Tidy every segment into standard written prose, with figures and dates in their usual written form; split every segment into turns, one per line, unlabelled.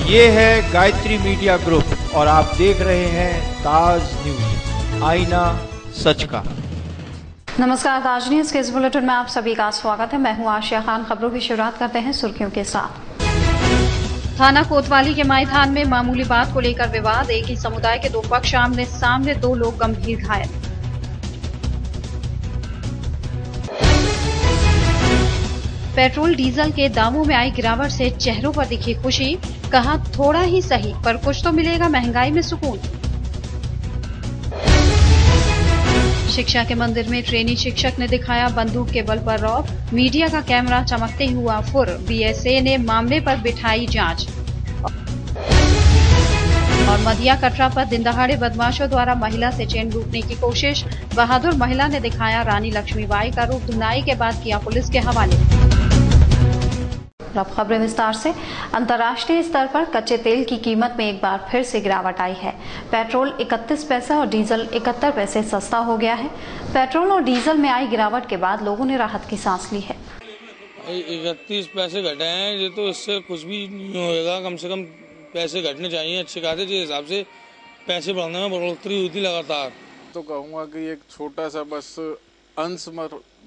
ये है Gayatri media group और आप देख रहे हैं ताज न्यूज, आईना सच का।
नमस्कार, ताज न्यूज के इस बुलेटिन में आप सभी का स्वागत है। मैं हूं आशिया खान। खबरों की शुरुआत करते हैं सुर्खियों के साथ। थाना कोतवाली के माईथान में मामूली बात को लेकर विवाद। एक ही समुदाय के दो पक्ष आमने सामने, 2 लोग गंभीर घायल। पेट्रोल डीजल के दामों में आई गिरावट से चेहरों पर दिखी खुशी। कहा थोड़ा ही सही पर कुछ तो मिलेगा महंगाई में सुकून। शिक्षा के मंदिर में ट्रेनी शिक्षक ने दिखाया बंदूक के बल पर रौब। मीडिया का कैमरा चमकते हुआ फुर। बीएसए ने मामले पर बिठाई जांच। और मदिया कटरा पर दिनदहाड़े बदमाशों द्वारा महिला से चेन लूटने की कोशिश। बहादुर महिला ने दिखाया रानी लक्ष्मीबाई का रूप। धुनाई के बाद किया पुलिस के हवाले। अब खबरें विस्तार से। अंतर्राष्ट्रीय स्तर पर कच्चे तेल की कीमत में एक बार फिर से गिरावट आई है। पेट्रोल 31 पैसे और डीजल 71 पैसे सस्ता हो गया है। पेट्रोल और डीजल में आई गिरावट के बाद लोगों ने राहत की सांस ली है।
31 पैसे घटे हैं, ये तो इससे कुछ भी नहीं होएगा। कम से कम पैसे घटने चाहिए अच्छे खासे। जिस हिसाब से पैसे बढ़ने में बढ़ोतरी हुई थी लगातार,
तो कहूँगा कि एक छोटा सा बस अंश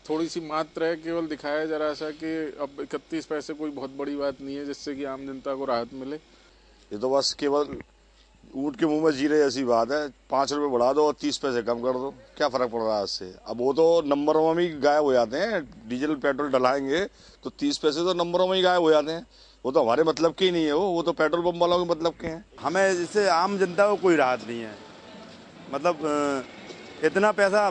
थोड़ी सी मात्रा है, केवल दिखाया जरा सा कि अब 31 पैसे कोई बहुत बड़ी बात नहीं है जिससे कि आम जनता को राहत मिले।
ये तो बस केवल ऊँट के मुंह में जीरे जैसी बात है। 5 रुपए बढ़ा दो और 30 पैसे कम कर दो, क्या फर्क पड़ रहा है इससे। अब वो तो नंबरों में ही गायब हो जाते हैं। डीजल पेट्रोल डलाएंगे तो 30 पैसे तो नंबरों में ही गायब हो जाते हैं। वो तो हमारे मतलब के ही नहीं है, वो तो पेट्रोल पंप वालों के मतलब के हैं।
हमें इससे आम जनता को कोई राहत नहीं है। मतलब इतना पैसा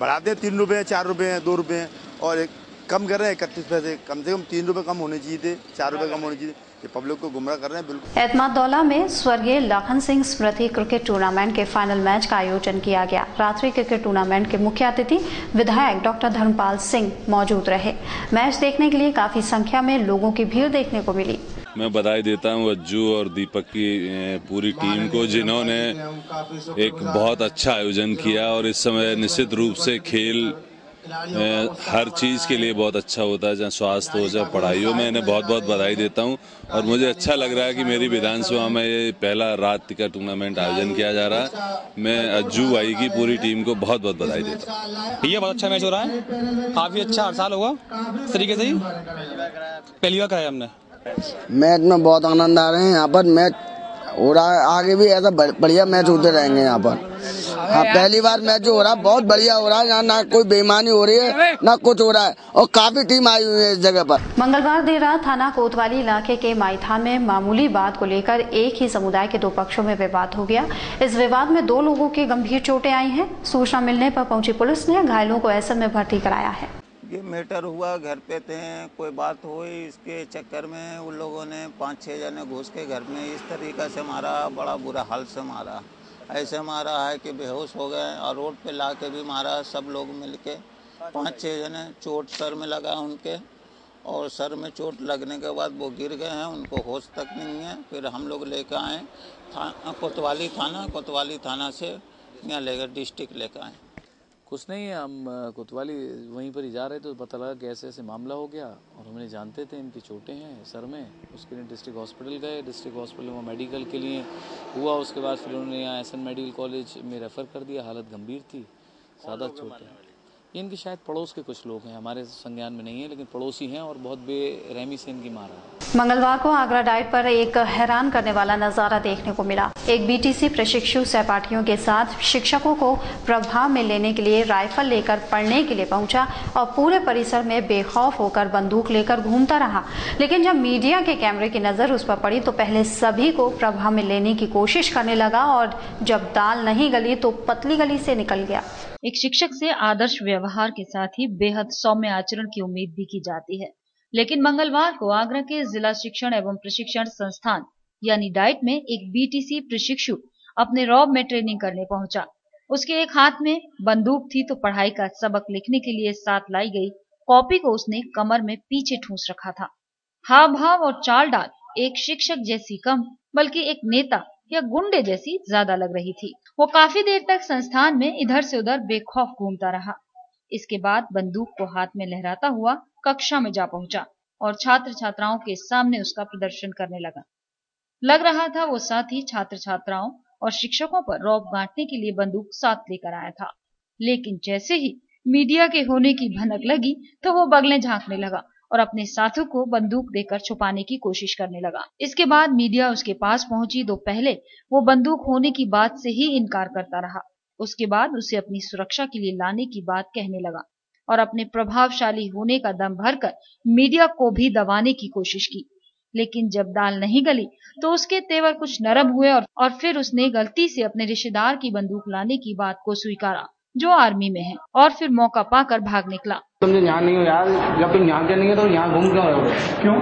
बढ़ाते हैं, 3 रुपये 4 रुपये 2 रुपये, और कम कर रहे हैं 31 पैसे। कम से कम 3 रुपये कम होने चाहिए थे, 4 रुपये कम होने चाहिए। ये पब्लिक को गुमराह कर रहे हैं बिल्कुल। एतमादौला
में स्वर्गीय लाखन सिंह स्मृति क्रिकेट टूर्नामेंट के फाइनल मैच का आयोजन किया गया। रात्रि क्रिकेट टूर्नामेंट के मुख्य अतिथि विधायक डॉक्टर धर्मपाल सिंह मौजूद रहे। मैच देखने के लिए काफी संख्या में लोगों की भीड़ देखने को मिली।
मैं बधाई देता हूं अज्जू और दीपक की पूरी टीम को, जिन्होंने एक बहुत अच्छा आयोजन किया। और इस समय निश्चित रूप से खेल हर चीज के लिए बहुत अच्छा होता है, चाहे स्वास्थ्य हो चाहे पढ़ाई हो। मैं इन्हें बहुत बहुत बधाई देता हूं। और मुझे अच्छा लग रहा है कि मेरी विधानसभा में ये पहला रात का टूर्नामेंट आयोजन किया जा रहा है। मैं अज्जू भाई की पूरी टीम को बहुत बहुत बधाई देता हूँ।
ये बहुत अच्छा मैच हो रहा है, काफी अच्छा हर साल होगा इस तरीके से ही। पहली बार कराया हमने।
मैच में बहुत आनंद आ रहे हैं। यहाँ पर मैच हो रहा है, आगे भी ऐसा बढ़िया मैच होते रहेंगे यहाँ पर। हाँ, पहली बार मैच जो हो रहा है बहुत बढ़िया हो रहा है। यहाँ ना कोई बेईमानी हो रही है ना कुछ हो रहा है, और काफी टीम आई हुई है इस जगह पर।
मंगलवार देर रात थाना कोतवाली इलाके के माईथान में मामूली बात को लेकर एक ही समुदाय के 2 पक्षों में विवाद हो गया। इस विवाद में 2 लोगों की गंभीर चोटें आई हैं। सूचना मिलने पर पहुंची पुलिस ने घायलों को एसएम में भर्ती कराया है।
ये मैटर हुआ, घर पे थे, कोई बात हुई, इसके चक्कर में उन लोगों ने 5-6 जने घुस के घर में इस तरीक़ा से मारा, बड़ा बुरा हाल से मारा। ऐसे मारा है कि बेहोश हो गए, और रोड पे ला के भी मारा। सब लोग मिलके 5-6 जने, चोट सर में लगा उनके, और सर में चोट लगने के बाद वो गिर गए हैं, उनको होश तक नहीं है। फिर हम लोग लेकर आए कोतवाली थाना से यहाँ लेकर डिस्ट्रिक्ट लेकर आए।
कुछ नहीं है, हम कोतवाली वहीं पर ही जा रहे थे तो पता लगा कि ऐसे ऐसे मामला हो गया, और हमने जानते थे इनकी चोटें हैं सर में। उसके लिए डिस्ट्रिक्ट हॉस्पिटल गए। डिस्ट्रिक्ट हॉस्पिटल में मेडिकल के लिए हुआ। उसके बाद फिर उन्होंने यहाँ एसएन मेडिकल कॉलेज में रेफ़र कर दिया। हालत गंभीर थी, ज़्यादा चोटें। इनके शायद पड़ोस के कुछ लोग हैं, हमारे संज्ञान में नहीं है, लेकिन पड़ोसी हैं और बहुत बेरहमी से इनकी मारा है।
मंगलवार को आगरा डाइट पर एक हैरान करने वाला नजारा देखने को मिला। एक बीटीसी प्रशिक्षु सहपाठियों के साथ शिक्षकों को प्रभाव में लेने के लिए राइफल लेकर पढ़ने के लिए पहुंचा और पूरे परिसर में बेखौफ होकर बंदूक लेकर घूमता रहा। लेकिन जब मीडिया के कैमरे की नजर उस पर पड़ी तो पहले सभी को प्रभाव में लेने की कोशिश करने लगा, और जब दाल नहीं गली तो पतली गली से निकल गया।
एक शिक्षक से आदर्श व्यवहार के साथ ही बेहद सौम्य आचरण की उम्मीद भी की जाती है, लेकिन मंगलवार को आगरा के जिला शिक्षण एवं प्रशिक्षण संस्थान यानी डाइट में एक बीटीसी प्रशिक्षु अपने रॉब में ट्रेनिंग करने पहुंचा। उसके एक हाथ में बंदूक थी तो पढ़ाई का सबक लिखने के लिए साथ लाई गई कॉपी को उसने कमर में पीछे ठूंस रखा था। हाव भाव और चाल डाल एक शिक्षक जैसी कम बल्कि एक नेता या गुंडे जैसी ज्यादा लग रही थी। वो काफी देर तक संस्थान में इधर से उधर बेखौफ घूमता रहा। इसके बाद बंदूक को हाथ में लहराता हुआ कक्षा में जा पहुंचा और छात्र छात्राओं के सामने उसका प्रदर्शन करने लगा। लग रहा था वो साथी छात्र छात्राओं और शिक्षकों पर रौब गांठने के लिए बंदूक साथ लेकर आया था। लेकिन जैसे ही मीडिया के होने की भनक लगी तो वो बगलें झांकने लगा और अपने साथी को बंदूक देकर छुपाने की कोशिश करने लगा। इसके बाद मीडिया उसके पास पहुंची तो पहले वो बंदूक होने की बात से ही इनकार करता रहा। उसके बाद उसे अपनी सुरक्षा के लिए लाने की बात कहने लगा और अपने प्रभावशाली होने का दम भरकर मीडिया को भी दबाने की कोशिश की। लेकिन जब दाल नहीं गली तो उसके तेवर कुछ नरम हुए और फिर उसने गलती से अपने रिश्तेदार की बंदूक लाने की बात को स्वीकारा जो आर्मी में है, और फिर मौका पाकर भाग निकला।
तुम यहाँ नहीं हो यार, जब तुम यहाँ के नहीं हो तो यहाँ घूम क्यों रहे हो? क्यों?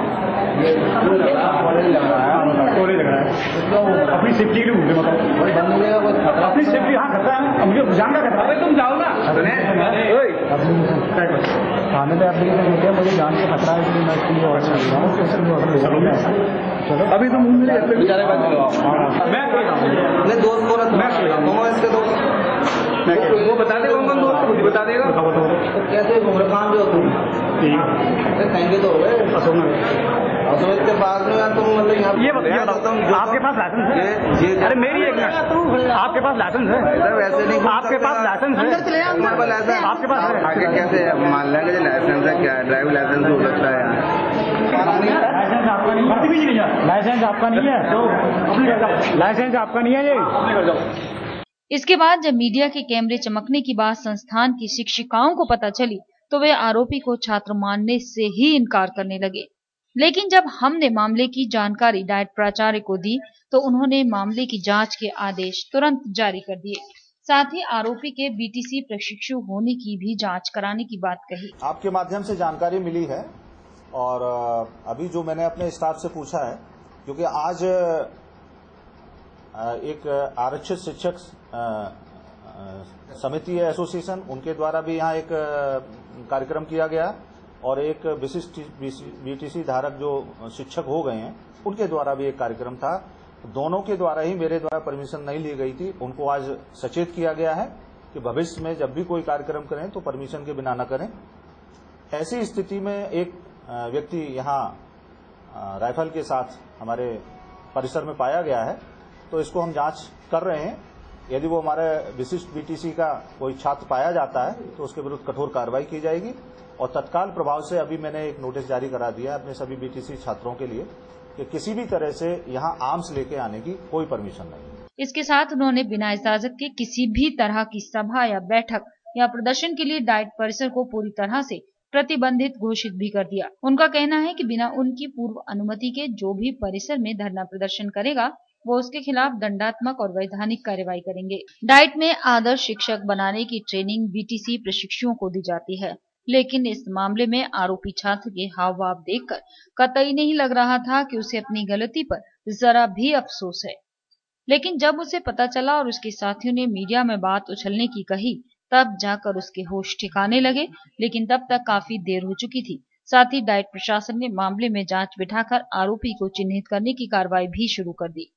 कॉलेज लग रहा है अपनी सेफ्टी के लिए घूमते, मतलब अपनी सेफ्टी। हाँ खतरा है, मुझे जान का खतरा है। तुम जाओ ना थाने पे एप्लीकेशन लिखे, मुझे जान का खतरा है इसलिए मैं इसके लिए ऑर्डर चलो अभी तुम बेचारे मैं दोस्त बोल रहा इसके दोस्त वो बता दे कौन कौन दोस्त, मुझे बता देगा। कैसे घूम रहे, कहाँ जो तुम थैंक यू तो हो गए अशोक के पास में यार, तुम मतलब यहाँ ये बताओ आपके पास लाइसेंस है? अरे मेरी एक मिनट, आपके पास लाइसेंस है? वैसे नहीं, आपके पास लाइसेंस है? आपके पास है? आगे कैसे मान लेंगे लाइसेंस है? क्या ड्राइविंग लाइसेंस हो सकता है? लाइसेंस आपका नहीं है तो लाइसेंस आपका नहीं है ये।
इसके बाद जब मीडिया के कैमरे चमकने की बात संस्थान की शिक्षिकाओं को पता चली तो वे आरोपी को छात्र मानने से ही इनकार करने लगे। लेकिन जब हमने मामले की जानकारी डाइट प्राचार्य को दी तो उन्होंने मामले की जांच के आदेश तुरंत जारी कर दिए। साथ ही आरोपी के बीटीसी प्रशिक्षु होने की भी जांच कराने की बात कही।
आपके माध्यम से जानकारी मिली है और अभी जो मैंने अपने स्टाफ से पूछा है, क्योंकि आज एक आरक्षित शिक्षक समिति है एसोसिएशन, उनके द्वारा भी यहाँ एक कार्यक्रम किया गया और एक विशिष्ट बीटीसी धारक जो शिक्षक हो गए हैं उनके द्वारा भी एक कार्यक्रम था। दोनों के द्वारा ही, मेरे द्वारा परमिशन नहीं ली गई थी। उनको आज सचेत किया गया है कि भविष्य में जब भी कोई कार्यक्रम करें तो परमिशन के बिना न करें। ऐसी स्थिति में एक व्यक्ति यहाँ राइफल के साथ हमारे परिसर में पाया गया है, तो इसको हम जांच कर रहे हैं। यदि वो हमारे विशिष्ट बीटीसी का कोई छात्र पाया जाता है तो उसके विरुद्ध कठोर कार्रवाई की जाएगी और तत्काल प्रभाव से अभी मैंने एक नोटिस जारी करा दिया है अपने सभी बीटीसी छात्रों के लिए कि किसी भी तरह से यहाँ आर्म्स लेके आने की कोई परमिशन नहीं।
इसके साथ उन्होंने बिना इजाजत के किसी भी तरह की सभा या बैठक या प्रदर्शन के लिए डाइट परिसर को पूरी तरह से प्रतिबंधित घोषित भी कर दिया। उनका कहना है कि बिना उनकी पूर्व अनुमति के जो भी परिसर में धरना प्रदर्शन करेगा वो उसके खिलाफ दंडात्मक और वैधानिक कार्रवाई करेंगे। डाइट में आदर्श शिक्षक बनाने की ट्रेनिंग बीटीसी प्रशिक्षुओं को दी जाती है, लेकिन इस मामले में आरोपी छात्र के हाव भाव देखकर कतई नहीं लग रहा था कि उसे अपनी गलती पर जरा भी अफसोस है। लेकिन जब उसे पता चला और उसके साथियों ने मीडिया में बात उछलने की कही तब जाकर उसके होश ठिकाने लगे, लेकिन तब तक काफी देर हो चुकी थी। साथ ही डाइट प्रशासन ने मामले में जांच बिठाकर आरोपी को चिन्हित करने की कार्रवाई भी शुरू कर दी।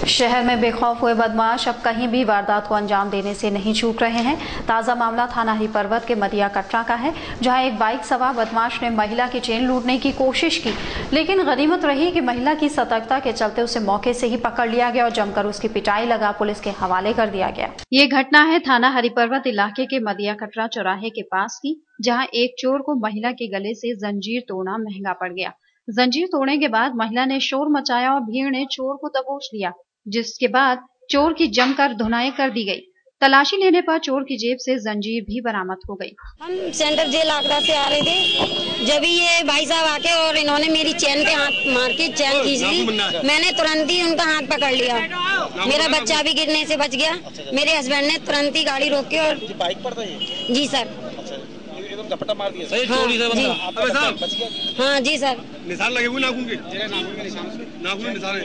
शहर में बेखौफ हुए बदमाश अब कहीं भी वारदात को अंजाम देने से नहीं चूक रहे हैं। ताजा मामला थाना हरिपर्वत के मदिया कटरा का है, जहां एक बाइक सवार बदमाश ने महिला की चेन लूटने की कोशिश की, लेकिन गनीमत रही कि महिला की सतर्कता के चलते उसे मौके से ही पकड़ लिया गया और जमकर उसकी पिटाई लगा पुलिस के हवाले कर दिया गया। ये घटना है थाना हरिपर्वत इलाके के मदिया कटरा चौराहे के पास की, जहाँ एक चोर को महिला के गले से जंजीर तोड़ना महंगा पड़ गया। जंजीर तोड़ने के बाद महिला ने शोर मचाया और भीड़ ने चोर को दबोच लिया, जिसके बाद चोर की जमकर धुनाई कर दी गई। तलाशी लेने पर चोर की जेब से जंजीर भी बरामद हो गई।
हम सेंटर जेल आगरा से आ रहे थे, जब ये भाई साहब आके और इन्होंने मेरी चैन पे हाथ मार के चैन खींच ली। मैंने तुरंत ही उनका हाथ पकड़ लिया, मेरा बच्चा भी गिरने से बच गया। मेरे हस्बैंड ने तुरंत ही गाड़ी रोक के और बाइक पर था ये? जी सर। झपटा मार दिया सर? हाँ जी, हाँ जी सर। निशान लगे हुए नाखून के? नाखून में निशान है।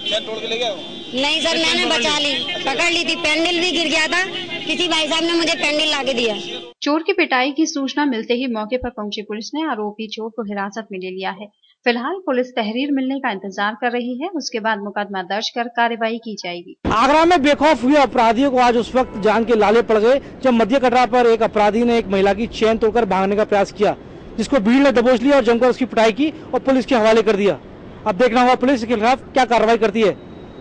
चैन तोड़ के ले गया? नहीं सर, मैंने बचा ली, पकड़ ली थी। पेंडल भी गिर गया था, किसी भाई साहब ने मुझे पेंडल ला के दिया।
चोर की पिटाई की सूचना मिलते ही मौके पर पहुंची पुलिस ने आरोपी चोर को हिरासत में ले लिया है। फिलहाल पुलिस तहरीर मिलने का इंतजार कर रही है, उसके बाद मुकदमा दर्ज कर कार्रवाई की जाएगी।
आगरा में बेखौफ हुए अपराधियों को आज उस वक्त जान के लाले पड़ गए जब मध्य कटरा पर एक अपराधी ने एक महिला की चेन तोड़कर भागने का प्रयास किया, जिसको भीड़ ने दबोच लिया और जमकर उसकी पिटाई की और पुलिस के हवाले कर दिया। अब देखना होगा पुलिस के खिलाफ क्या कार्रवाई करती है।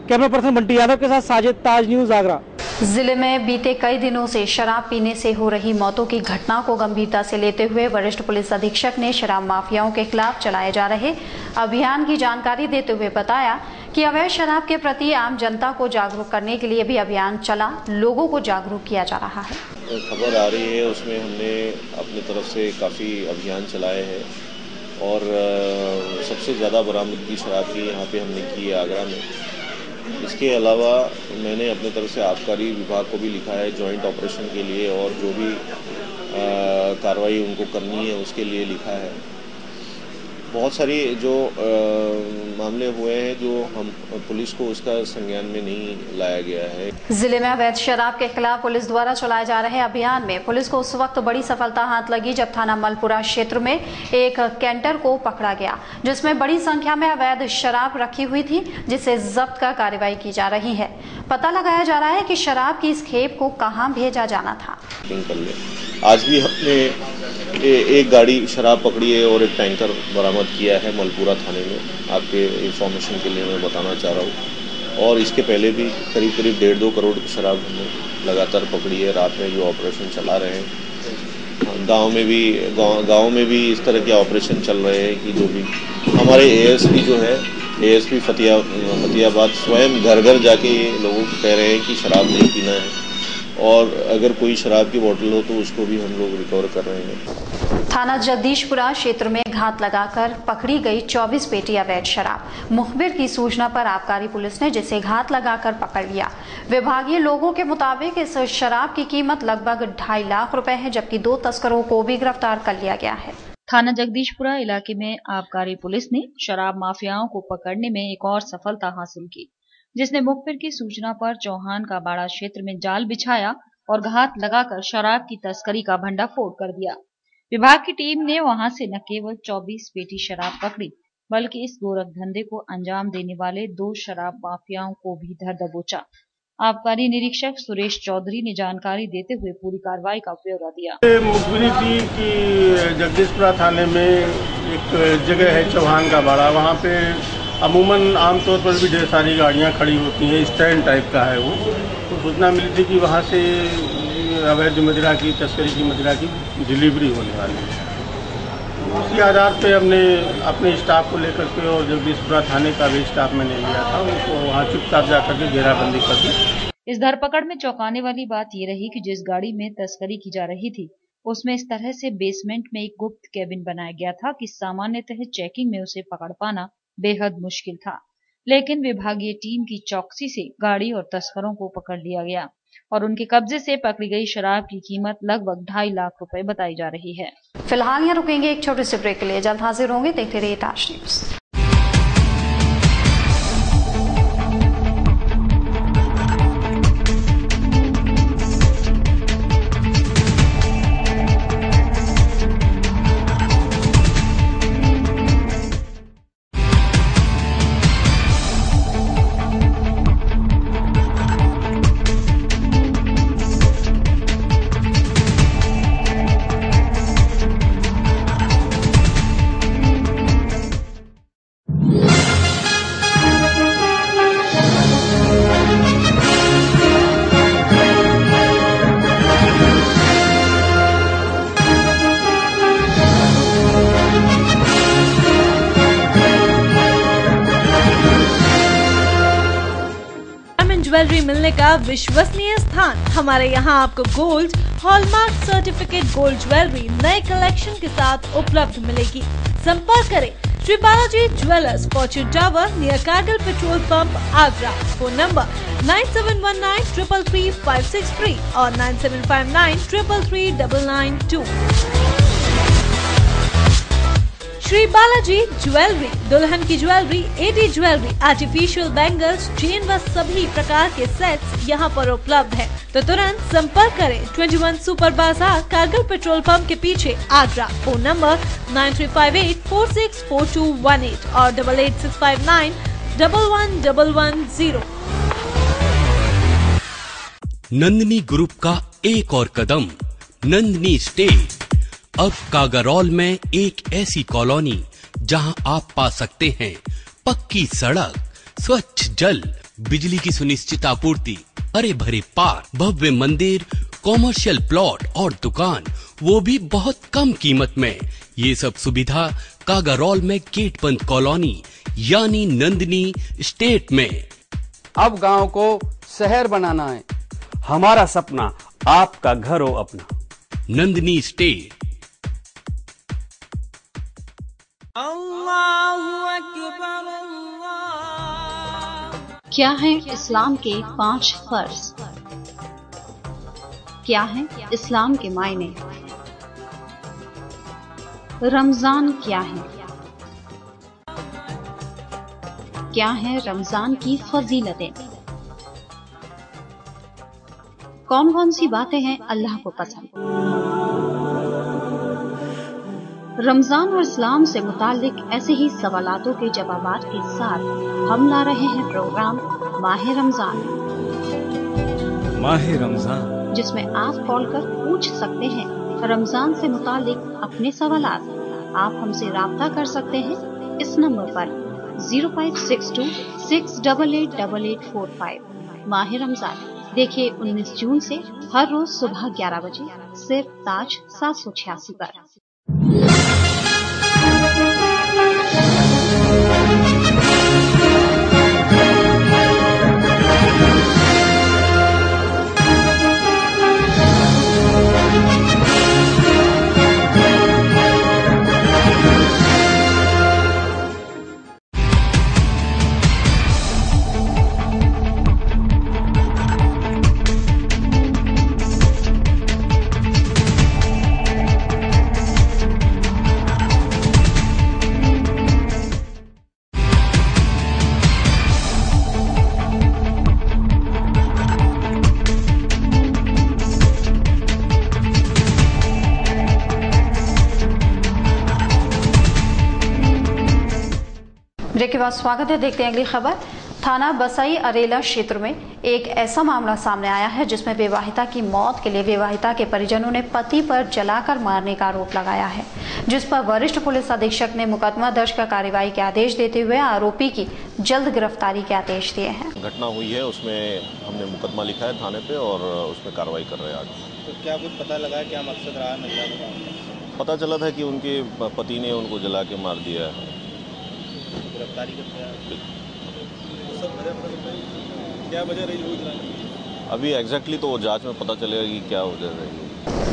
कैमरा पर्सन बंटी यादव के साथ साजिद, ताज न्यूज, आगरा।
जिले में बीते कई दिनों से शराब पीने से हो रही मौतों की घटना को गंभीरता से लेते हुए वरिष्ठ पुलिस अधीक्षक ने शराब माफियाओं के खिलाफ चलाए जा रहे अभियान की जानकारी देते हुए बताया कि अवैध शराब के प्रति आम जनता को जागरूक करने के लिए भी अभियान चला, लोगों को जागरूक किया जा रहा है।
खबर आ रही है, उसमें हमने अपनी तरफ से काफ़ी अभियान चलाए हैं और सबसे ज़्यादा बरामदगी शराब की यहाँ पे हमने की है आगरा में। इसके अलावा मैंने अपनी तरफ से आबकारी विभाग को भी लिखा है जॉइंट ऑपरेशन के लिए, और जो भी कार्रवाई उनको करनी है उसके लिए लिखा है। बहुत सारी जो मामले हुए हैं जो हम पुलिस को उसका संज्ञान में नहीं लाया गया है।
जिले में अवैध शराब के खिलाफ पुलिस द्वारा चलाए जा रहे अभियान में पुलिस को उस वक्त बड़ी सफलता हाथ लगी जब थाना मलपुरा क्षेत्र में एक कैंटर को पकड़ा गया, जिसमें बड़ी संख्या में अवैध शराब रखी हुई थी, जिसे जब्त कर कार्रवाई की जा रही है। पता लगाया जा रहा है कि शराब की इस खेप को कहां भेजा जाना था।
आज भी हमने एक गाड़ी शराब पकड़ी है और एक टैंकर बरामद किया है मलपुरा थाने में। आपके इंफॉर्मेशन के लिए मैं बताना चाह रहा हूँ। और इसके पहले भी करीब 1.5-2 करोड़ की शराब हमने लगातार पकड़ी है। रात में जो ऑपरेशन चला रहे हैं, गांव में भी इस तरह के ऑपरेशन चल रहे हैं कि जो भी हमारे एएसपी जो है, एएसपी फतियाबाद स्वयं घर घर जाके लोगों को कह रहे हैं कि शराब नहीं पीना है, और अगर कोई शराब की बोतल हो तो उसको भी हम लोग रिकवर कर रहे हैं।
थाना जगदीशपुरा क्षेत्र में घात लगाकर पकड़ी गई 24 पेटी अवैध शराब। मुखबिर की सूचना पर आबकारी पुलिस ने जिसे घात लगाकर पकड़ लिया। विभागीय लोगों के मुताबिक इस शराब की कीमत लगभग 2.5 लाख रुपए है, जबकि 2 तस्करों को भी गिरफ्तार कर लिया गया है।
थाना जगदीशपुरा इलाके में आबकारी पुलिस ने शराब माफियाओं को पकड़ने में एक और सफलता हासिल की, जिसने मुखबिर की सूचना पर चौहान का बाड़ा क्षेत्र में जाल बिछाया और घात लगाकर शराब की तस्करी का भंडाफोड़ कर दिया। विभाग की टीम ने वहां से न केवल 24 पेटी शराब पकड़ी, बल्कि इस गोरख धंधे को अंजाम देने वाले 2 शराब माफियाओं को भी धर दबोचा। आबकारी निरीक्षक सुरेश चौधरी ने जानकारी देते हुए पूरी कार्रवाई का ब्यौरा दिया।
मुखबिरी थी कि जगदीशपुरा थाने में एक जगह है चौहान का बाड़ा, वहाँ पे अमूमन आमतौर पर भी ढेर सारी गाड़ियाँ खड़ी होती हैं, स्टैंड टाइप का है वो। तो सूचना मिली थी कि वहाँ से अवैध मदिरा की तस्करी की मदिरा की डिलीवरी होने वाली है। उसी आधार पे हमने अपने स्टाफ को लेकर के और जगदीशपुरा थाने का भी स्टाफ मैंने लिया था, उनको वहाँ चुपचाप जाकर के घेराबंदी कर दी।
इस धरपकड़ में चौंकाने वाली बात ये रही कि जिस गाड़ी में तस्करी की जा रही थी उसमें इस तरह से बेसमेंट में एक गुप्त कैबिन बनाया गया था कि सामान्यतः चेकिंग में उसे पकड़ पाना बेहद मुश्किल था, लेकिन विभागीय टीम की चौकसी से गाड़ी और तस्करों को पकड़ लिया गया और उनके कब्जे से पकड़ी गई शराब की कीमत लगभग 2.5 लाख रुपए बताई जा रही है।
फिलहाल यहाँ रुकेंगे एक छोटे से ब्रेक के लिए, जल्द हाजिर होंगे। देखते रहिए ताज न्यूज।
ज्वेलरी मिलने का विश्वसनीय स्थान। हमारे यहाँ आपको gold, hallmark certificate gold jewellery नए कलेक्शन के साथ उपलब्ध मिलेगी। संपर्क करें Shri Balaji jewellers, fortune tower near Kargil petrol pump, Agra. Phone number 9719333563 और 9759333992। श्री बालाजी ज्वेलरी, दुल्हन की jewellery, AD jewellery, artificial bangles, chain व सभी प्रकार के सेट्स यहाँ पर उपलब्ध हैं। तो तुरंत संपर्क करें 21 सुपर बाजार, कारगिल पेट्रोल पंप के पीछे, आगरा। फोन नंबर 9358464218 और 8865911110।
नंदिनी ग्रुप का एक और कदम, नंदिनी स्टेट। अब कागारौल में एक ऐसी कॉलोनी जहां आप पा सकते हैं पक्की सड़क, स्वच्छ जल, बिजली की सुनिश्चित आपूर्ति, हरे भरे पार्क, भव्य मंदिर, कॉमर्शियल प्लॉट और दुकान, वो भी बहुत कम कीमत में। ये सब सुविधा कागारौल में गेटबंद कॉलोनी यानी नंदनी स्टेट में।
अब गांव को शहर बनाना है, हमारा सपना आपका घर हो अपना।
नंदनी स्टेट।
क्या है इस्लाम के 5 फर्ज? क्या है इस्लाम के मायने? रमजान क्या है? क्या है रमजान की फजीलतें? कौन कौन सी बातें हैं अल्लाह को पसंद? रमजान और इस्लाम से मुताल्लिक ऐसे ही सवालातों के जवाबात के साथ हम ला रहे हैं प्रोग्राम माह रमजान, जिसमें आप कॉल कर पूछ सकते हैं रमजान से मुताल्लिक अपने सवालात। आप हमसे राब्ता कर सकते हैं इस नंबर पर 0562-688-8845। माह रमजान देखिए 19 जून से हर रोज सुबह 11 बजे सिर्फ ताज 786 पर। ब्रेक के बाद स्वागत है। देखते हैं अगली खबर। थाना बसई अरेला क्षेत्र में एक ऐसा मामला सामने आया है जिसमें विवाहिता की मौत के लिए विवाहिता के परिजनों ने पति पर जलाकर मारने का आरोप लगाया है, जिस पर वरिष्ठ पुलिस अधीक्षक ने मुकदमा दर्ज कर कार्रवाई के आदेश देते हुए आरोपी की जल्द गिरफ्तारी के आदेश दिए हैं।
घटना हुई है, उसमें हमने मुकदमा लिखा है थाने पे और उसमें कार्रवाई कर रहे हैं आज।
तो क्या कुछ पता लगा, क्या मकसद रहा महिला का?
पता चला था कि उनके पति ने उनको जला के मार दिया है।
गिरफ्तारी करते हैं क्या वजह रही होगी?
अभी एग्जैक्टली तो जांच में पता चलेगा कि क्या वजह रही।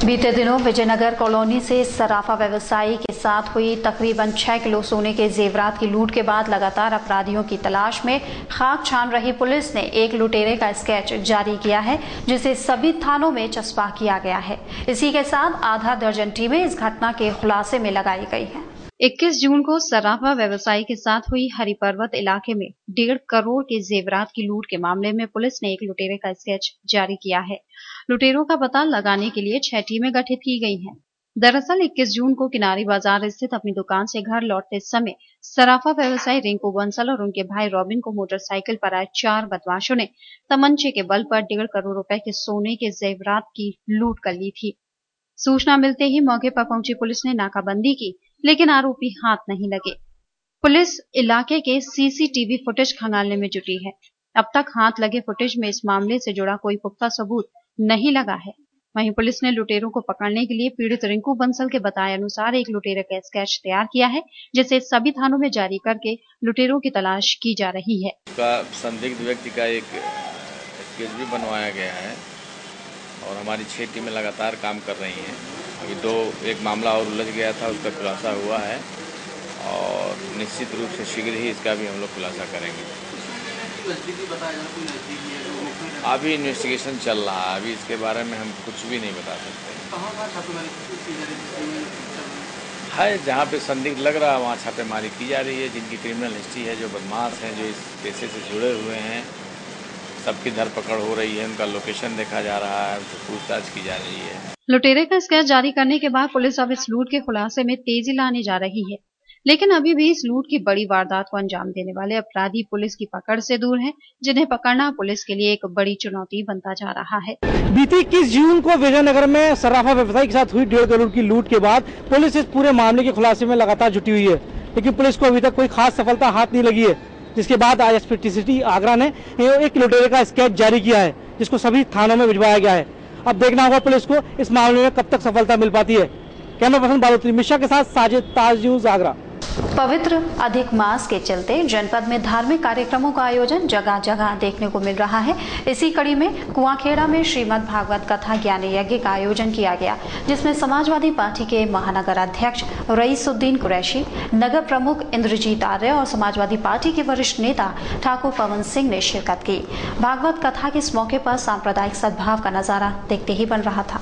बीते दिनों विजयनगर कॉलोनी से सराफा व्यवसायी के साथ हुई तकरीबन 6 किलो सोने के जेवरात की लूट के बाद लगातार अपराधियों की तलाश में खाक छान रही पुलिस ने एक लुटेरे का स्केच जारी किया है, जिसे सभी थानों में चस्पा किया गया है। इसी के साथ आधा दर्जन टीमें इस घटना के खुलासे में लगाई गई हैं। 21 जून को सराफा व्यवसायी के साथ हुई हरिपर्वत इलाके में 1.5 करोड़ के जेवरात की लूट के मामले में पुलिस ने एक लुटेरे का स्केच जारी किया है। लुटेरों का पता लगाने के लिए 6 टीमें गठित की गई हैं। दरअसल 21 जून को किनारी बाजार स्थित अपनी दुकान से घर लौटते समय सराफा व्यवसायी रिंकू बंसल और उनके भाई रॉबिन को मोटरसाइकिल पर आए 4 बदमाशों ने तमंचे के बल पर 1.5 करोड़ रुपए के सोने के जेवरात की लूट कर ली थी। सूचना मिलते ही मौके पर पहुंची पुलिस ने नाकाबंदी की, लेकिन आरोपी हाथ नहीं लगे। पुलिस इलाके के सीसीटीवी फुटेज खंगालने में जुटी है। अब तक हाथ लगे फुटेज में इस मामले से जुड़ा कोई पुख्ता सबूत नहीं लगा है। वहीं पुलिस ने लुटेरों को पकड़ने के लिए पीड़ित रिंकू बंसल के बताए अनुसार एक लुटेरे का स्केच तैयार किया है, जिसे सभी थानों में जारी करके लुटेरों की तलाश की जा रही है।
संदिग्ध व्यक्ति का एक स्केच भी बनवाया गया है और हमारी 6 टीमें लगातार काम कर रही हैं। अभी एक मामला और उलझ गया था, उसका खुलासा हुआ है और निश्चित रूप से शीघ्र ही इसका भी हम लोग खुलासा करेंगे। अभी इन्वेस्टिगेशन चल रहा है, अभी इसके बारे में हम कुछ भी नहीं बता सकते। है जहाँ पे संदिग्ध लग रहा है वहाँ छापेमारी की जा रही है। जिनकी क्रिमिनल हिस्ट्री है, जो बदमाश हैं, जो इस पेशे से जुड़े हुए हैं, सबकी धरपकड़ हो रही है। उनका लोकेशन देखा जा रहा है, उनसे पूछताछ की जा रही है।
लुटेरे का स्केच जारी करने के बाद पुलिस अब इस लूट के खुलासे में तेजी लाने जा रही है, लेकिन अभी भी इस लूट की बड़ी वारदात को अंजाम देने वाले अपराधी पुलिस की पकड़ से दूर हैं, जिन्हें पकड़ना पुलिस के लिए एक बड़ी चुनौती बनता जा रहा है।
बीती 21 जून को विजयनगर में सराफा व्यवसायी के साथ हुई 1.5 करोड़ की लूट के बाद पुलिस इस पूरे मामले के खुलासे में लगातार जुटी हुई है, लेकिन पुलिस को अभी तक कोई खास सफलता हाथ नहीं लगी है। जिसके बाद आज एसपी आगरा ने एक लुटेरे का स्केच जारी किया है, जिसको सभी थानों में भिजवाया गया है। अब देखना होगा पुलिस को इस मामले में कब तक सफलता मिल पाती है। कैमरा पर्सन बालोत्री मिश्रा के साथ साजिद, ताज न्यूज, आगरा।
पवित्र अधिक मास के चलते जनपद में धार्मिक कार्यक्रमों का आयोजन जगह जगह देखने को मिल रहा है। इसी कड़ी में कुआंखेड़ा में श्रीमद् भागवत कथा ज्ञान यज्ञ का आयोजन किया गया, जिसमें समाजवादी पार्टी के महानगर अध्यक्ष रईसुद्दीन कुरैशी, नगर प्रमुख इंद्रजीत आर्य और समाजवादी पार्टी के वरिष्ठ नेता ठाकुर पवन सिंह ने शिरकत की। भागवत कथा के इस मौके पर सांप्रदायिक सद्भाव का नजारा देखते ही बन रहा था।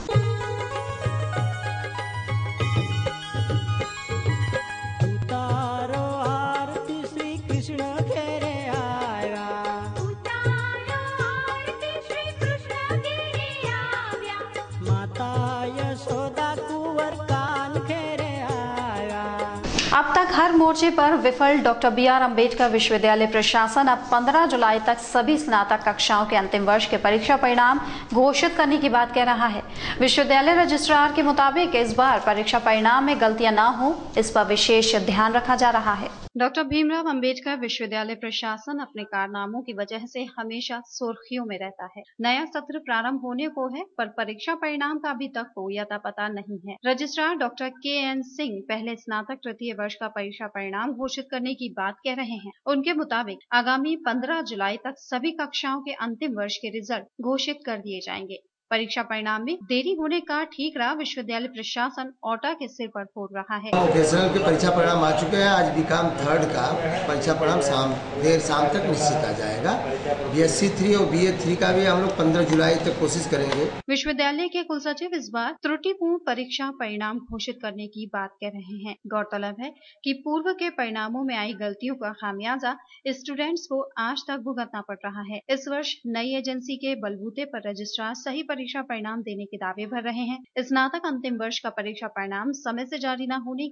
अब तक हर मोर्चे पर विफल डॉक्टर BR अम्बेडकर विश्वविद्यालय प्रशासन अब 15 जुलाई तक सभी स्नातक कक्षाओं के अंतिम वर्ष के परीक्षा परिणाम घोषित करने की बात कह रहा है। विश्वविद्यालय रजिस्ट्रार के मुताबिक इस बार परीक्षा परिणाम में गलतियां न हो, इस पर विशेष ध्यान रखा जा रहा है। डॉक्टर भीमराव अंबेडकर विश्वविद्यालय प्रशासन अपने कारनामों की वजह से हमेशा सुर्खियों में रहता है। नया सत्र प्रारंभ होने को है, पर परीक्षा परिणाम का अभी तक कोई अता पता नहीं है। रजिस्ट्रार डॉक्टर KN सिंह पहले स्नातक तृतीय वर्ष का परीक्षा परिणाम घोषित करने की बात कह रहे हैं। उनके मुताबिक आगामी 15 जुलाई तक सभी कक्षाओं के अंतिम वर्ष के रिजल्ट घोषित कर दिए जाएंगे। परीक्षा परिणाम में देरी होने का ठीकरा विश्वविद्यालय प्रशासन ओटा के सिर पर फोड़ रहा है।
वोकेशनल के परीक्षा परिणाम आ चुके हैं। आज BCom 3rd का परीक्षा परिणाम देर शाम तक निश्चित आ जाएगा। BSc 3 और BA 3 का भी हम लोग 15 जुलाई तक कोशिश करेंगे।
विश्वविद्यालय के कुलसचिव इस बार त्रुटिपूर्ण परीक्षा परिणाम घोषित करने की बात कह रहे हैं। गौरतलब है कि पूर्व के परिणामों में आई गलतियों का खामियाजा स्टूडेंट्स को आज तक भुगतना पड़ रहा है। इस वर्ष नई एजेंसी के बलबूते पर रजिस्ट्रार सही परीक्षा परिणाम देने के दावे भर रहे हैं। स्नातक अंतिम वर्ष का परीक्षा परिणाम समय से जारी न होने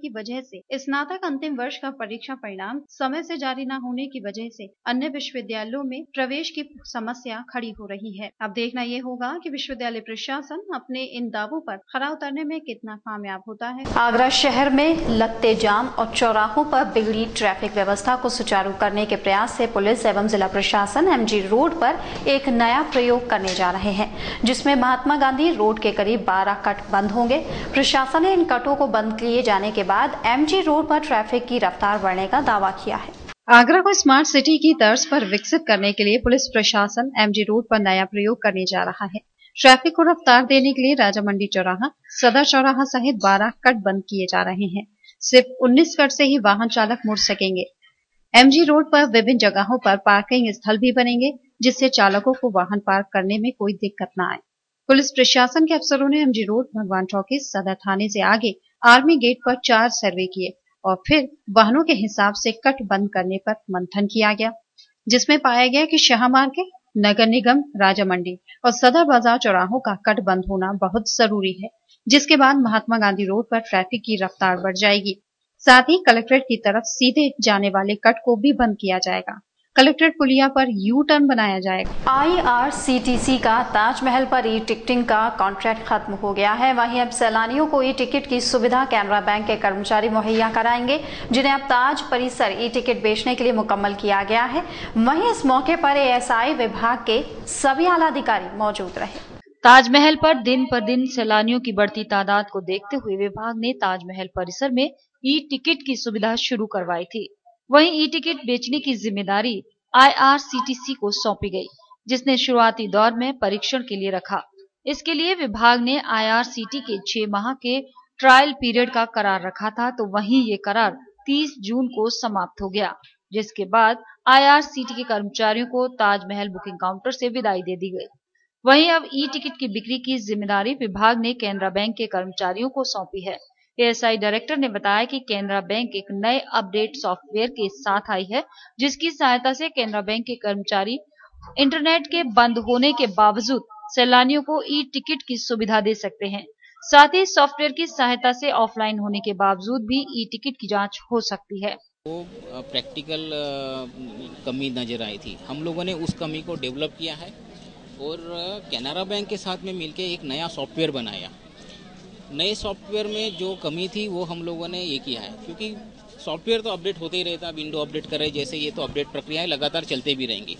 की वजह से अन्य विश्वविद्यालयों में प्रवेश की समस्या खड़ी हो रही है। अब देखना ये होगा कि विश्वविद्यालय प्रशासन अपने इन दावों पर खरा उतरने में कितना कामयाब होता है। आगरा शहर में लगते जाम और चौराहों पर बिगड़ी ट्रैफिक व्यवस्था को सुचारू करने के प्रयास से पुलिस एवं जिला प्रशासन MG रोड पर एक नया प्रयोग करने जा रहे हैं, जिसमें महात्मा गांधी रोड के करीब 12 कट बंद होंगे। प्रशासन ने इन कटों को बंद किए जाने के बाद MG रोड पर ट्रैफिक की रफ्तार बढ़ने का दावा किया है। आगरा को स्मार्ट सिटी की तर्ज पर विकसित करने के लिए पुलिस प्रशासन MG रोड पर नया प्रयोग करने जा रहा है। ट्रैफिक को रफ्तार देने के लिए राजा मंडी चौराहा, सदर चौराहा सहित 12 कट बंद किए जा रहे हैं। सिर्फ 19 कट से ही वाहन चालक मुड़ सकेंगे। MG रोड पर विभिन्न जगहों पर पार्किंग स्थल भी बनेंगे, जिससे चालकों को वाहन पार्क करने में कोई दिक्कत न आए। पुलिस प्रशासन के अफसरों ने MG रोड, भगवान टॉकीज, सदर थाने से आगे आर्मी गेट पर 4 सर्वे किए और फिर वाहनों के हिसाब से कट बंद करने पर मंथन किया गया, जिसमें पाया गया कि शाह मार्केट, नगर निगम, राजा मंडी और सदर बाजार चौराहों का कट बंद होना बहुत जरूरी है, जिसके बाद महात्मा गांधी रोड पर ट्रैफिक की रफ्तार बढ़ जाएगी। साथ ही कलेक्ट्रेट की तरफ सीधे जाने वाले कट को भी बंद किया जाएगा। कलेक्ट्रेट पुलिया पर U टर्न बनाया जाएगा। IRCTC का ताजमहल पर ई-टिकटिंग का कॉन्ट्रैक्ट खत्म हो गया है। वहीं अब सैलानियों को ई-टिकट की सुविधा कैनरा बैंक के कर्मचारी मुहैया कराएंगे, जिन्हें अब ताज परिसर ई-टिकट बेचने के लिए मुकम्मल किया गया है। वहीं इस मौके पर ASI विभाग के सभी आला अधिकारी मौजूद रहे।
ताजमहल पर दिन सैलानियों की बढ़ती तादाद को देखते हुए विभाग ने ताजमहल परिसर में ई-टिकट की सुविधा शुरू करवाई थी। वहीं ई-टिकट बेचने की जिम्मेदारी IRCTC को सौंपी गई, जिसने शुरुआती दौर में परीक्षण के लिए रखा। इसके लिए विभाग ने IRCTC के 6 माह के ट्रायल पीरियड का करार रखा था, तो वहीं ये करार 30 जून को समाप्त हो गया, जिसके बाद IRCTC के कर्मचारियों को ताजमहल बुकिंग काउंटर से विदाई दे दी गई। वहीं अब ई-टिकट की बिक्री की जिम्मेदारी विभाग ने केनरा बैंक के कर्मचारियों को सौंपी है। ASI डायरेक्टर ने बताया कि केनरा बैंक एक नए अपडेट सॉफ्टवेयर के साथ आई है, जिसकी सहायता से केनरा बैंक के कर्मचारी इंटरनेट के बंद होने के बावजूद सैलानियों को ई-टिकट की सुविधा दे सकते हैं। साथ ही सॉफ्टवेयर की सहायता से ऑफलाइन होने के बावजूद भी ई-टिकट की जांच हो सकती है।
वो प्रैक्टिकल कमी नजर आई थी, हम लोगों ने उस कमी को डेवलप किया है और केनरा बैंक के साथ में मिलकर एक नया सॉफ्टवेयर बनाया। नए सॉफ्टवेयर में जो कमी थी वो हम लोगों ने ये किया है, क्योंकि सॉफ्टवेयर तो अपडेट होते ही रहता है, विंडो अपडेट कर रहे जैसे, ये तो अपडेट प्रक्रियाएं लगातार चलते भी रहेंगी।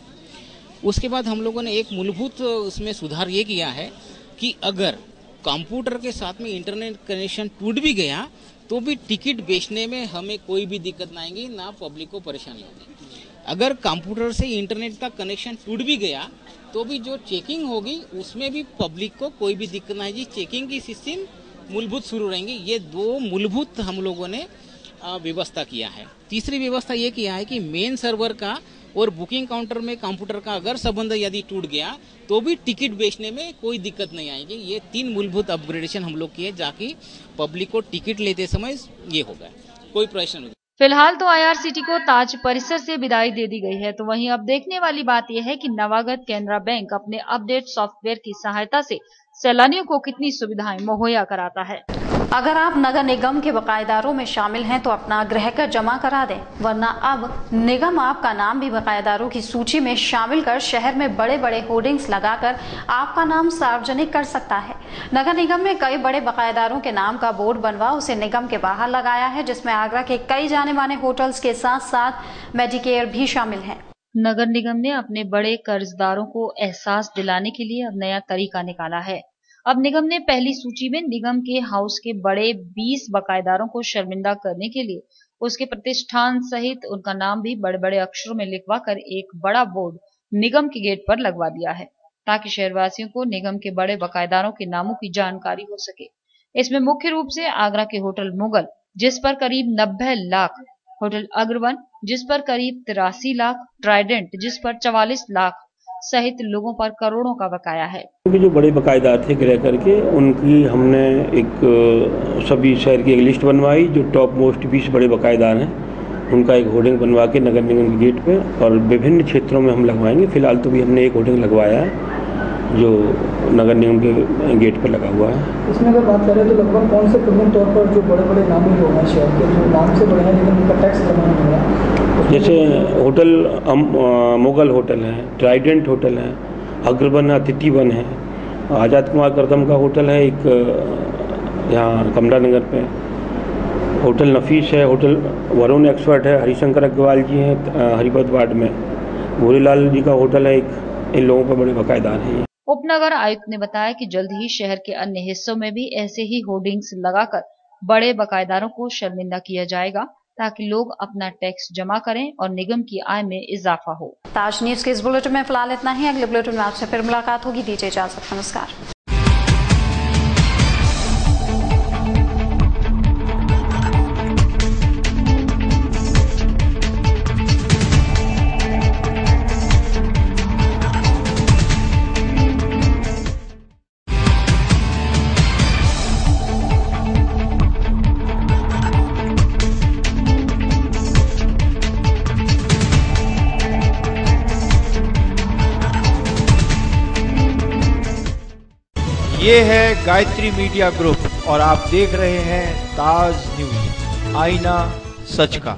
उसके बाद हम लोगों ने एक मूलभूत उसमें सुधार ये किया है कि अगर कंप्यूटर के साथ में इंटरनेट कनेक्शन टूट भी गया तो भी टिकट बेचने में हमें कोई भी दिक्कत ना आएगी, ना पब्लिक को परेशानी होगी। अगर कंप्यूटर से इंटरनेट का कनेक्शन टूट भी गया तो भी जो चेकिंग होगी उसमें भी पब्लिक को कोई भी दिक्कत ना आएगी, चेकिंग की सिस्टम मूलभूत शुरू रहेंगी। ये दो मूलभूत हम लोगों ने व्यवस्था किया है। तीसरी व्यवस्था ये किया है कि मेन सर्वर का और बुकिंग काउंटर में कंप्यूटर का अगर संबंध यदि टूट गया तो भी टिकट बेचने में कोई दिक्कत नहीं आएगी। ये 3 मूलभूत अपग्रेडेशन हम लोग किए ताकि पब्लिक को टिकट लेते समय ये होगा, कोई प्रश्न नहीं।
फिलहाल तो IRCT को ताज परिसर से विदाई दे दी गई है, तो वहीं अब देखने वाली बात यह है कि नवागत कैनरा बैंक अपने अपडेट सॉफ्टवेयर की सहायता से सैलानियों को कितनी सुविधाएं मुहैया कराता है।
अगर आप नगर निगम के बकायेदारों में शामिल हैं तो अपना गृहकर जमा करा दें, वरना अब निगम आपका नाम भी बकायेदारों की सूची में शामिल कर शहर में बड़े बड़े होर्डिंग्स लगाकर आपका नाम सार्वजनिक कर सकता है। नगर निगम में कई बड़े बकायेदारों के नाम का बोर्ड बनवा उसे निगम के बाहर लगाया है, जिसमें आगरा के कई जाने माने होटल्स के साथ साथ मेडिकेयर भी शामिल है।
नगर निगम ने अपने बड़े कर्जदारों को एहसास दिलाने के लिए अब नया तरीका निकाला है। अब निगम ने पहली सूची में निगम के हाउस के बड़े 20 बकायेदारों को शर्मिंदा करने के लिए उसके प्रतिष्ठान सहित उनका नाम भी बड़े बड़े अक्षरों में लिखवा कर एक बड़ा बोर्ड निगम के गेट पर लगवा दिया है, ताकि शहरवासियों को निगम के बड़े बकायेदारों के नामों की जानकारी हो सके। इसमें मुख्य रूप से आगरा के होटल मुगल, जिस पर करीब 90 लाख, होटल अग्रवन जिस पर करीब 83 लाख, ट्राइडेंट जिस पर 44 लाख सहित लोगों पर करोड़ों का बकाया है।
जो बड़े बकायेदार थे क्रय करके, उनकी हमने एक सभी शहर की एक लिस्ट बनवाई। जो टॉप मोस्ट 20 बड़े बकायेदार हैं उनका एक होर्डिंग बनवा के नगर निगम के गेट पे और विभिन्न क्षेत्रों में हम लगवाएंगे। फिलहाल तो भी हमने एक होर्डिंग लगवाया है जो नगर निगम के गेट पर लगा हुआ है।
इसमें अगर बात करें तो लगभग कौन से प्रमुख तौर पर जो बड़े बड़े नामी लोग हैं शहर के, जो नाम से बड़े हैं लेकिन उनका टैक्स जमा नहीं हो रहा,
जैसे होटल मुगल होटल है, ट्राइडेंट होटल है, अग्रवन है, अतिथि वन है, आज़ाद कुमार करदम का होटल है एक यहाँ कमला नगर पे, होटल नफीस है, होटल वरुण एक्सपर्ट है, हरिशंकर अग्रवाल जी हैं हरिपद वार्ड में, भूरीलाल जी का होटल है एक। इन लोगों पर बड़े बकायेदार हैं।
उपनगर आयुक्त ने बताया कि जल्द ही शहर के अन्य हिस्सों में भी ऐसे ही होर्डिंग्स लगाकर बड़े बकायेदारों को शर्मिंदा किया जाएगा, ताकि लोग अपना टैक्स जमा करें और निगम की आय में इजाफा हो।
ताज न्यूज के इस बुलेटिन में फिलहाल इतना ही। अगले बुलेटिन में आपसे फिर मुलाकात होगी। दीजिए इजाजत, नमस्कार।
ये है गायत्री मीडिया ग्रुप और आप देख रहे हैं ताज न्यूज, आईना सच का।